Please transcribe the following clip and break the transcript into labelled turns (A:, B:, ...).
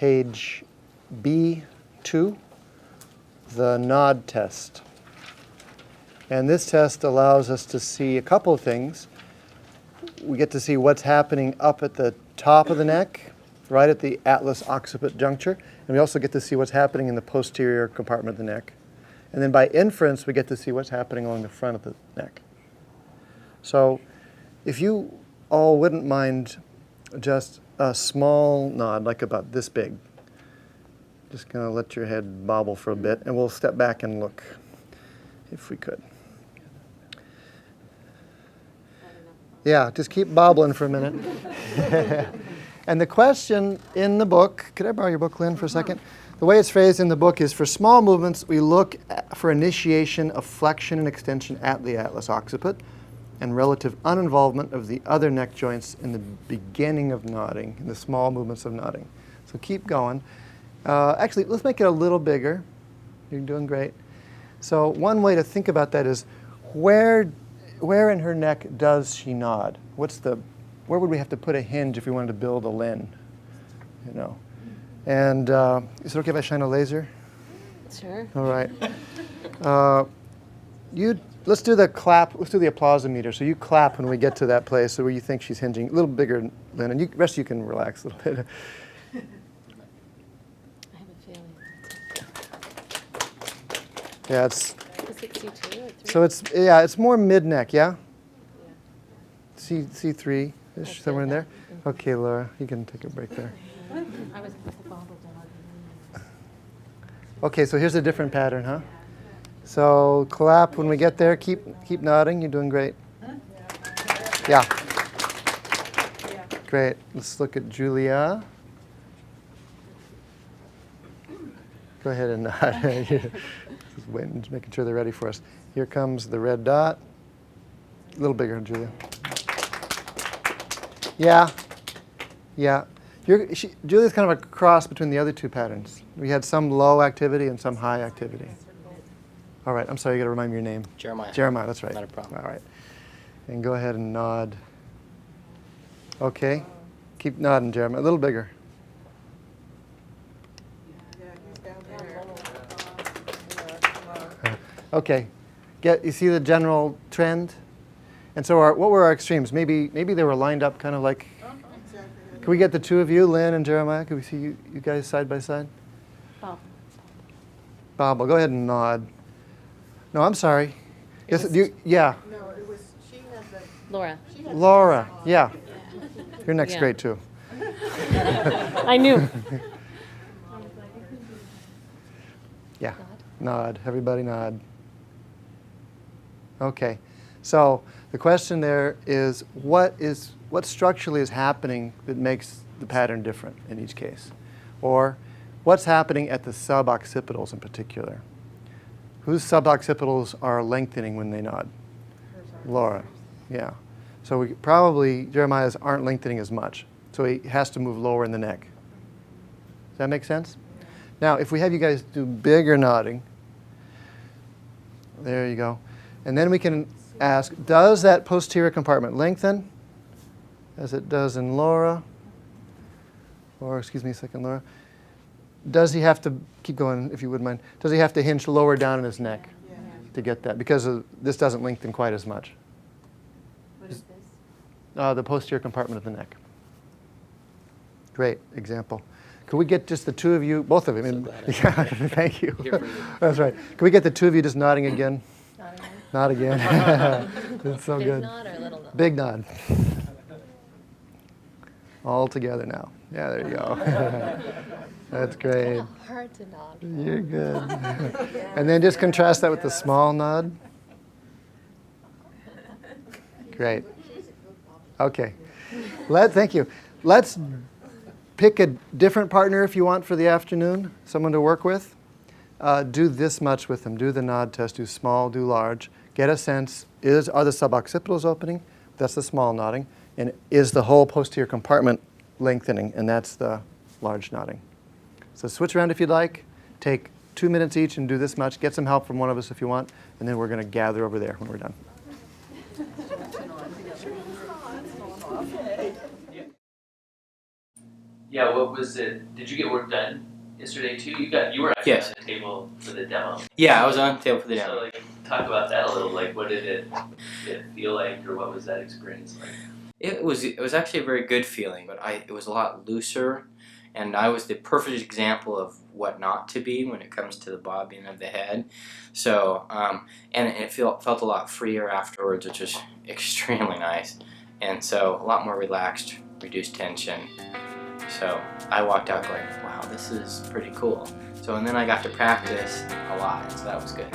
A: page B2, the nod test. And this test allows us to see a couple of things. We get to see what's happening up at the top of the neck, right at the atlas-occiput juncture, and we also get to see what's happening in the posterior compartment of the neck. And then by inference, we get to see what's happening along the front of the neck. So if you all wouldn't mind just a small nod, like about this big, just going to let your head bobble for a bit, and we'll step back and look, if we could. Yeah, just keep bobbling for a minute. And the question in the book, could I borrow your book, Lynn, for a second? The way it's phrased in the book is, for small movements, we look for initiation of flexion and extension at the atlas occiput and relative uninvolvement of the other neck joints in the beginning of nodding, in the small movements of nodding. So keep going. Actually, let's make it a little bigger. You're doing great. So one way to think about that is, where in her neck does she nod? Where would we have to put a hinge if we wanted to build a Lynn? You know. And is it okay if I shine a laser?
B: Sure.
A: All right. Let's do the clap. Let's do the applause-o-meter. So you clap when we get to that place where you think she's hinging. A little bigger, Lynn, and the rest of you can relax a little bit.
B: I have a feeling.
A: Yeah, it's.
B: 62 or 3?
A: So it's more mid-neck, yeah? C3-ish, somewhere in there. Okay, Laura, you can take a break there.
B: I was with the bobble dog.
A: Okay, so here's a different pattern, huh? So clap when we get there. Keep nodding. You're doing great. Yeah. Great. Let's look at Julia. Go ahead and nod. Just waiting, just making sure they're ready for us. Here comes the red dot. A little bigger, Julia. Yeah. Yeah. Julia's kind of a cross between the other two patterns. We had some low activity and some high activity. All right, I'm sorry, you got to remind me your name.
C: Jeremiah.
A: Jeremiah, that's right.
C: Not a problem.
A: All right. And go ahead and nod. Okay. Keep nodding, Jeremiah. A little bigger. Okay. You see the general trend? And so what were our extremes? Maybe they were lined up kind of like. Can we get the two of you, Lynn and Jeremiah? Can we see you guys side by side?
B: Bob.
A: Bob, well, go ahead and nod. No, I'm sorry. Yes, yeah.
D: No, it was, she had the...
B: Laura.
A: Laura, yeah. You're next grade, too.
B: I knew.
A: Yeah, nod. Everybody nod. Okay, so the question there is what structurally is happening that makes the pattern different in each case? Or what's happening at the suboccipitals in particular? Whose suboccipitals are lengthening when they nod? Laura, yeah. So Jeremiah's aren't lengthening as much. So he has to move lower in the neck. Does that make sense? Now, if we have you guys do bigger nodding, there you go. And then we can ask, does that posterior compartment lengthen as it does in Laura? Or, excuse me a second, Laura. Does he have to, keep going if you wouldn't mind, does he have to hinge lower down in his neck to get that? Because this doesn't lengthen quite as much.
B: What is this?
A: The posterior compartment of the neck. Great example. Could we get just the two of you, both of you? Yeah, thank you. That's right. Can we get the two of you just nodding again? Not again. That's so
B: Big
A: good.
B: nod or little nod?
A: Big nod. All together now. Yeah, there you go. That's great.
B: Oh, hard to nod.
A: You're good. And then just contrast that with the small nod. Great. Okay. Thank you. Let's pick a different partner if you want for the afternoon, someone to work with. Do this much with them. Do the nod test. Do small, do large. Get a sense, are the suboccipitals opening? That's the small nodding. And is the whole posterior compartment lengthening? And that's the large nodding. So switch around if you'd like. Take 2 minutes each and do this much. Get some help from one of us if you want. And then we're going to gather over there when we're done.
E: Yeah,
C: was it? Did you get work done yesterday too? You were actually
D: Yes.
C: on the table for the demo.
D: Yeah, I was on the table for the
C: So
D: demo.
C: like, talk about that a little. Like, what did it feel like, or what was that experience like?
D: It was actually a very good feeling, but it was a lot looser, and I was the perfect example of what not to be when it comes to the bobbing of the head. So and it felt a lot freer afterwards, which was extremely nice, and so a lot more relaxed, reduced tension. So I walked out going, wow, this is pretty cool. So and then I got to practice a lot, so that was good.